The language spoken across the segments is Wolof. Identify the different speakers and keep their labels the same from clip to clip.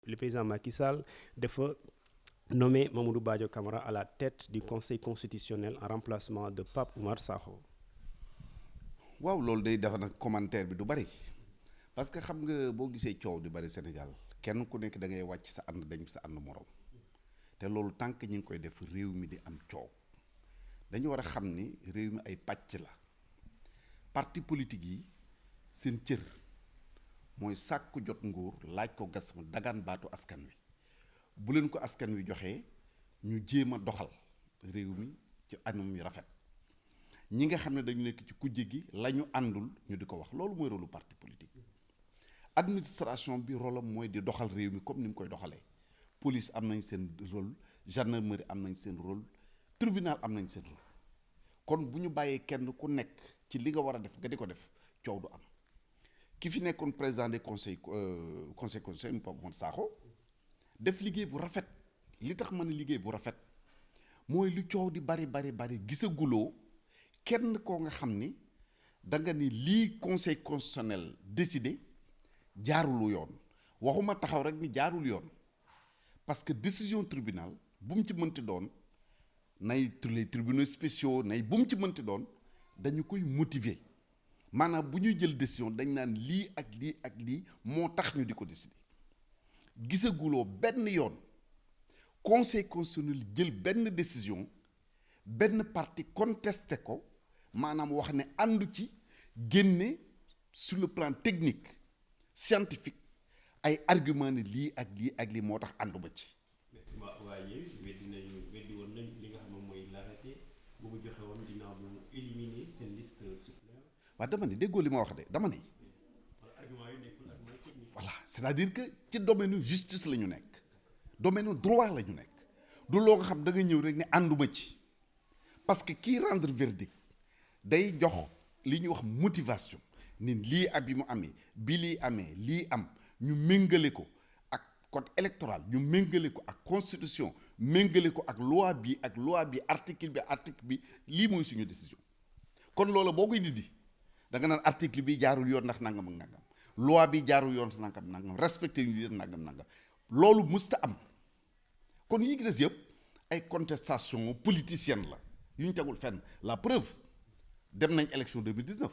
Speaker 1: le président Macky Sall dafa nommé Mamadou Badio Camara à la tête du conseil constitutionnel en remplacement de Pape Oumar Sakho.
Speaker 2: waaw loolu day dafa nag commentaire bi du bari parce que xam nga boo gisee coow di bari Sénégal kenn ku nekk da ngay wàcc sa ànd dañ sa ànd morom te loolu tant que ñu ngi koy def réew mi di am coow dañu war a xam ni réew mi ay pàcc la parti politique yi seen cër mooy sàkku jot nguur laaj ko gas ma dagaan baatu askan wi bu leen ko askan wi joxee ñu jéem a doxal réew mi ci anam yu rafet ñi nga xam ne dañu nekk ci kujje gi la ñu àndul ñu di ko wax loolu mooy rôle parti politique administration bi rôle am mooy di doxal réew mi comme ni mu koy doxalee police am nañ seen rôle gendarmerie am nañ seen rôle tribunal am nañ seen rôle kon bu ñu bàyyee kenn ku nekk ci li nga war a def nga di ko def coow du am ki fi nekkoon président des conseil Pape Oumar Sakho def liggéey bu rafet li tax mën a liggéey bu rafet mooy lu coow di bari gisaguloo kenn koo nga xam ni da nga ni lii conseil constitutionnel décidé jaarulu yoon waxuma taxaw rek ni jaarul yoon parce que décision tribunal bu mu ci mënti doon nay les tribunaux spéciaux nay bu mu ci mënti doon dañu koy motiver maanaam bu ñuy jël décision dañ naan lii ak lii moo tax ñu di ko décider gisaguloo benn yoon conseil constitutionnel jël benn décision benn parti contesté ko maanaam wax ne àndu ci génne sur le plan technique scientifique ay argument ne lii ak lii moo tax ànduma ci.
Speaker 1: waaye weddi woon nañ li nga xam ne mooy l'arrêté bu mu joxe woon ginnaaw bu éliminer seen liste suppléant.
Speaker 2: waaw dama ne déggoo li ma wax de dama ne. voilà c'est-à-dire que ci domaine justice la ñu nekk domaine droit la ñu nekk du loo nga xam da nga ñëw rek ne ànduma ci parce que kii rendre verdict day jox li ñuy wax motivation ni lii ak bi mu amee bi lii amee lii am ñu méngale ko ak code électoral ñu méngale ko ak constitution méngale ko ak loi bi article bi lii mooy suñu décision kon loolu boo koy dindi da nga naan article bi jaarul yoon ndax nangam ak nangam loi bi jaarul yoon ndax nangam respecté ñu nangam loolu mësta am kon yi gi des yëpp ay contestation politicienne la yu ñu tegul fenn la preuve dem nañ élection 2019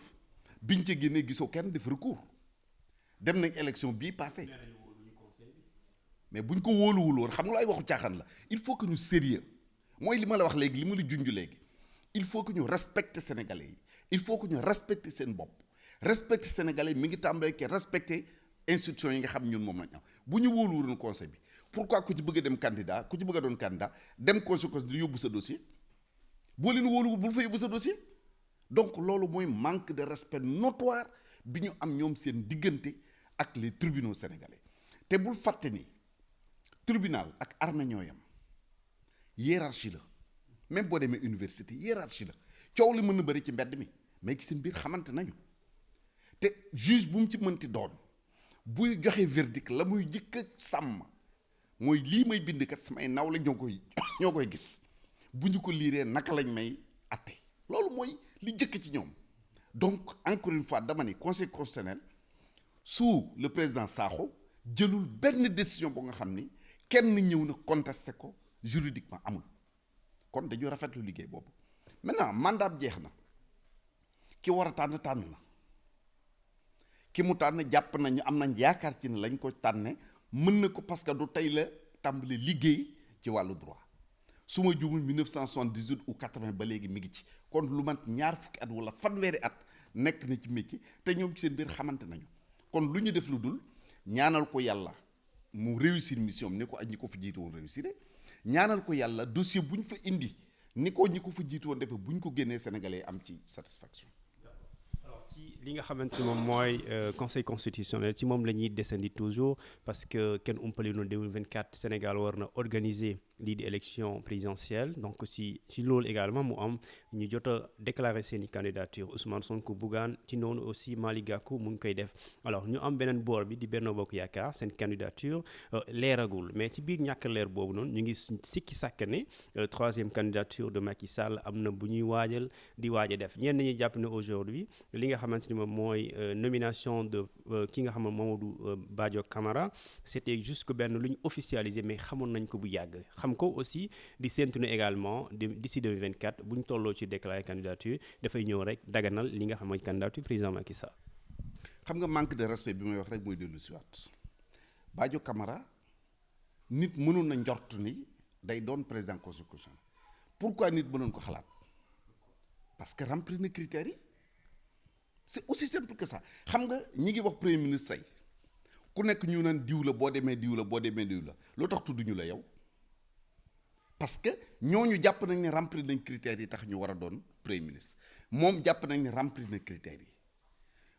Speaker 2: biñ ca génnee gisoo kenn def recours dem nañ élection bii passé mais buñ ko wóoluwul woon xam nga ay waxu caaxaan la il faut que ñu sérieux mooy li ma la wax léegi li ma la junj léegi il faut que ñu respecter sénégalais yi il faut que ñu respecter seen bopp respecter sénégalais mi ngi tàmbalee ke respecter institutions yi nga xam ñun moom lañ am bu ñu wóoluwul woon conseil bi pourquoi ku ci bëgg a dem candidat ku ci bëgg a doon candidat dem conseil di yóbbu sa dossier boo leen wóoluwul bul fa yóbbu sa dossier donc loolu mooy manque de respect notoire bi ñu am ñoom seen diggante ak les tribunaux sénégalais te bul fàtte ni tribunal ak armée ñoo yam hiérarchie la même boo demee université hiérarchie la coow li mën na bëri ci mbedd mi mais ci seen biir xamante nañu te juge bu mu ci mënti doon buy joxe verdict la muy jëkk a sàmm mooy lii may bind kat samay naw la ñoo koy gis bu ñu ko liiree naka lañ may atte loolu mooy li jëkk ci ñoom donc encore une fois dama ni conseil constitutionnel sous le président Sakho jëlul benn décision boo nga xam ni kenn ñëw na contesté ko juridiquement amul kon dañu rafetlu liggéey boobu maintenant mandat bi jeex na ki war a tànn na ki mu tànn jàpp nañu am nañ yaakaar ci ne lañ ko tànne mën na ko parce que du tey la tàmbali liggéey ci wàllu droit su ma juumul 1978 ou 80 ba léegi mi ngi ci kon lu mat ñaar fukki at wala fanweeri at nekk na ci métier te ñoom ci seen biir xamante nañu kon lu ñu def lu dul ñaanal ko yàlla mu réussir mission ni ko ak ñi ko fa jiitu woon réussir ñaanal ko yàlla dossier bu ñu fa indi ni ko ñi ko fa jiitu woon defee bu ñu ko génnee sénégalais am ci satisfaction.
Speaker 1: ci li nga xamante moom mooy conseil constitutionnel ci moom la ñuy desandi toujours parce que kenn umpale noonu 2024 Sénégal war na organiser lii di élection présidentielle donc si loolu également mu am ñu jot a déclarer seen i candidature Ousmane Sonko Bougane ci noonu aussi Malick Gakou mu ngi koy def alors ñu am beneen boor bi di Benno Bokk Yaakaar seen candidature leeragul mais ci biir ñàkk leer boobu noonu ñu ngi sikki sàkk ne troisième candidature de Macky Sall am na bu ñuy waajal di waaj a def ñenn ñi jàpp ne aujourd'hui li nga xamante ni moom mooy nomination de ki nga xam ne Mamadou Badio Camara c'était juste que benn lu ñu officialisé mais xamoon nañ ko bu yàgg xam ko aussi di séntu ne également d'ici 2024 bu ñu tolloo ci déclarer candidature dafay ñëw rek daganal li nga xam mooy candidature président Macky Sall.
Speaker 2: xam nga manque de respect bi may wax rek mooy dellu si waat Badio Camara nit mënoon na njort ni day doon président constitutionnel pourquoi nit mënoon ko xalaat parce que remplir na critères yi c'est aussi simple que ça xam nga ñi ngi wax premier ministre tey ku nekk ñu naan diw la boo demee diw la boo demee diw la loo tax tudduñu la yow parce que ñooñu jàpp nañ ne remplir nañ critères yi tax ñu war a doon premier ministre moom jàpp nañ ne remplir na critères yi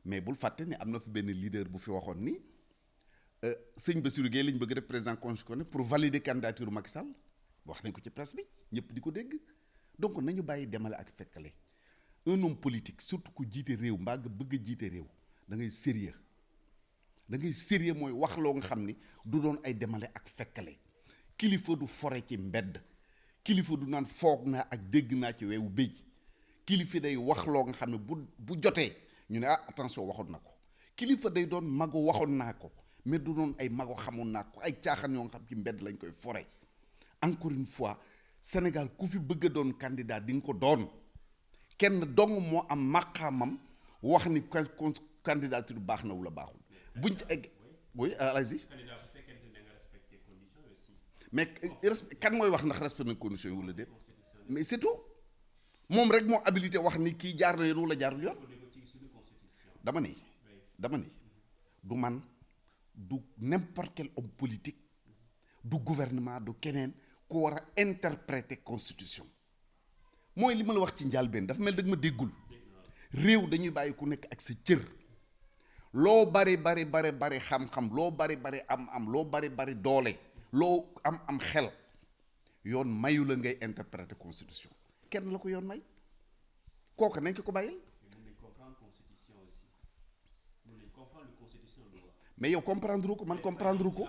Speaker 2: mais bul fàtte ne am na fi benn leader bu fi waxoon ni sëñ Bassirou Guèye lañ bëgg def président constitutionnel pour valider candidature Macky Sall wax nañ ko ci presse bi ñëpp di ko dégg donc nañu bàyyi demale ak fekkale un homme politique surtout ku jiite réew mbaa nga bëgg a jiite réew da ngay sérieux da ngay sérieux mooy wax loo nga xam ni du doon ay demale ak fekkale kilifa du fore ci mbedd kilifa du naan foog naa ak dégg naa ci weewu béy kilifa day wax loo nga xam ne bu jotee ñu ne ah attention waxoon na ko kilifa day doon mago waxoon naa ko mais du doon ay mago xamoon naa ko ay caaxaan yoo nga xam ci mbedd lañ koy fore encore une fois Sénégal ku fi bëgg a doon candidat di nga ko doon kenn dong moo am maqaamam wax ni candidature baax na wala baaxul buñ ci egg oui allez-y mais kan mooy wax ndax respect na conditions yi wala déet mais c'est tout moom rek moo habilité wax ni kii jaar na yoon wala jaarul yoon dama ni du man du n'importe quel homme politique du gouvernement du keneen ku war a interpréter constitution mooy li ma la wax ci njàlbeen dafa mel dëgg ma déggul réew dañuy bàyyi ku nekk ak sa cër loo bari xam-xam loo bari am loo bari doole loo am xel yoon mayu la ngay interpréter constitution kenn la ko yoon may kooku nañ ko bàyyil mais yow comprendre ko man comprendre ko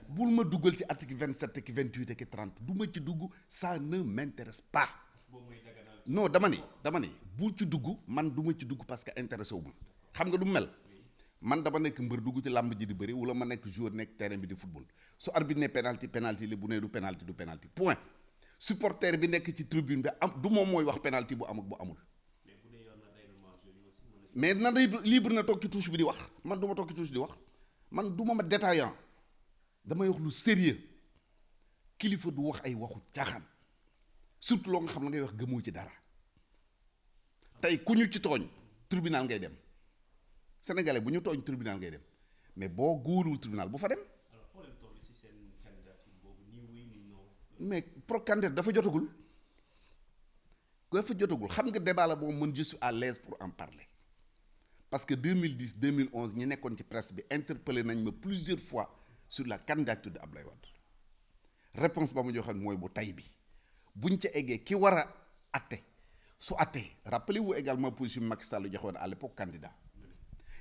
Speaker 2: bul ma duggal ci article 27 ak 28 ak 30 du ma ci dugg ça ne m'intéresse pas non dama ni bul ci dugg man du ma ci dugg parce que intéressé wu ma xam nga du mel man dama nekk mbër dugg ci làmb ji di bëri wala ma nekk joueur nekk terrain bi di football su arbitre ne penalty li bu nee du penalty point supporter bi nekk ci tribune bi am du moom mooy wax penalty bu am ak bu amul mais na day libre na toog ci touche bi di wax man du ma toog ci touche di wax man du ma détaillant damay wax lu sérieux kilifa du wax ay waxu caaxaan surtout loo nga xam la ngay wax gëmoo ci dara tey ku ñu ci tooñ tribunal ngay dem sénégalais bu ñu tooñ tribunal ngay dem mais boo góorul tribunal bu fa dem mais pro candidat dafa jotagul xam nga débat la boobu mën je suis à l'aise pour en parler parce que 2010 2011 ñi nekkoon ci presse bi interpellé nañ ma plusieurs fois sur la candidature de Abdoulaye Wade réponse ba ma joxoon mooy bu tay bi buñ ca eggee ki war a atte su attee rappelez-vous également position Macky Sall joxoon à l'époque candidat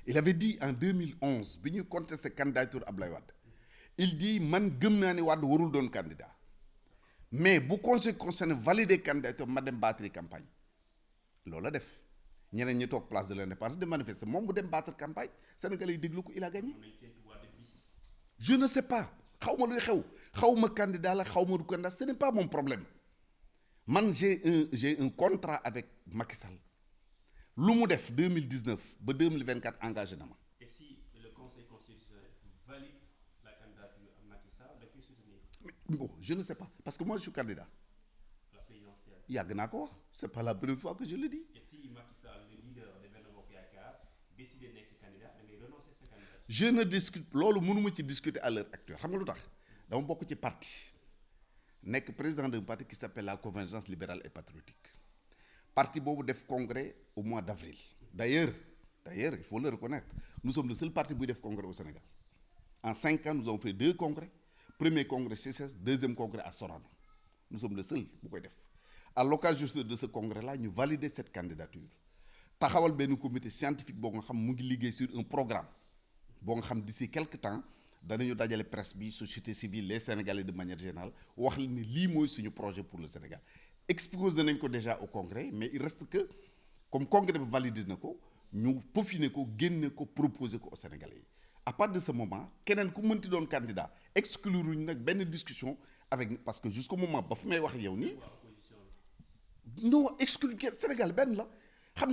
Speaker 2: il avait dit en 2011 bi ñuy contesté candidature Abdoulaye Wade il dit man gëm naa ne Wade warul doon candidat mais bu conseil concerné valider candidature ma dem battre campagne loolu la def ñeneen ñi toog place de l'Indépendance de manifester moom bu dem battre campagne Sénégalais yi déglu ko il a gagné je ne sais pas xaw ma luy xaw ma candidat la xaw ma du candidat ce n'est pas mon problème man j'ai un contrat avec Macky Sall lu mu def 2019 ba 2024 engagé na ma.
Speaker 1: Et si le Conseil constitutionnel valide la candidature à Macky Sall da koy soutenir.
Speaker 2: Mais bon je ne sais pas parce que moi je suis candidat.
Speaker 1: La présidentielle.
Speaker 2: yàgg naa ko wax c'est pas la première fois que je le dis.
Speaker 1: Et si Macky Sall le leader de Benno Bokk Yaakaar décide nekk candidat da ngay renoncer sa candidature.
Speaker 2: je ne discute loolu mënuma ci discuter à l'heure actuelle xam nga lu tax dama bokk ci parti nekk président d'un parti qui s'appelle la Convergence libérale et patriotique parti boobu def congrès au mois d'avril d'ailleurs il faut le reconnaître nous sommes le seul parti buy def congrès au Sénégal en 5 ans nous avons fait 2 congrès premier congrès CICES deuxième congrès à Sorano nous sommes le seul bu koy def à l'occasion de ce congrès là ñu valider cette candidature taxawal benn comité scientifique boo nga xam mu ngi liggéey sur un programme boo nga xam d'ici quelque temps danañu dajale presse bi société civile les Sénégalais de manière générale wax ni lii mooy suñu projet pour le Sénégal exposé nañ ko déjà au congrès mais il reste que comme congrès bi validé na ko ñu peaufiner ko génne ko proposer ko aux Sénégalais yi à partir de ce moment keneen ku mënti doon candidat exclure ñu nag benn discussion avec parce que jusqu'au moment ba fu may wax yow nii non exclure Sénégal benn la xam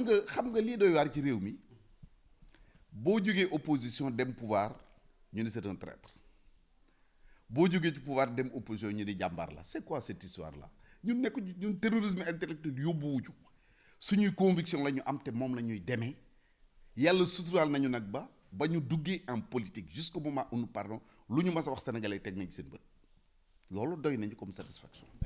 Speaker 2: nga lii doy waar ci réew mi boo jógee opposition dem pouvoir ñu ne c'est un traître boo jógee ci pouvoir dem opposition ñu ne jàmbaar la c'est quoi cette histoire là ñun terrorisme intellectuel yóbbuwuñu suñuy conviction la ñu am te moom la ñuy demee yàlla suturaal nañu nag ba ñu duggee en politique jusqu'au moment où nous parlons lu ñu mës a wax sénégalais teg nañ seen bët loolu doy nañu comme satisfaction.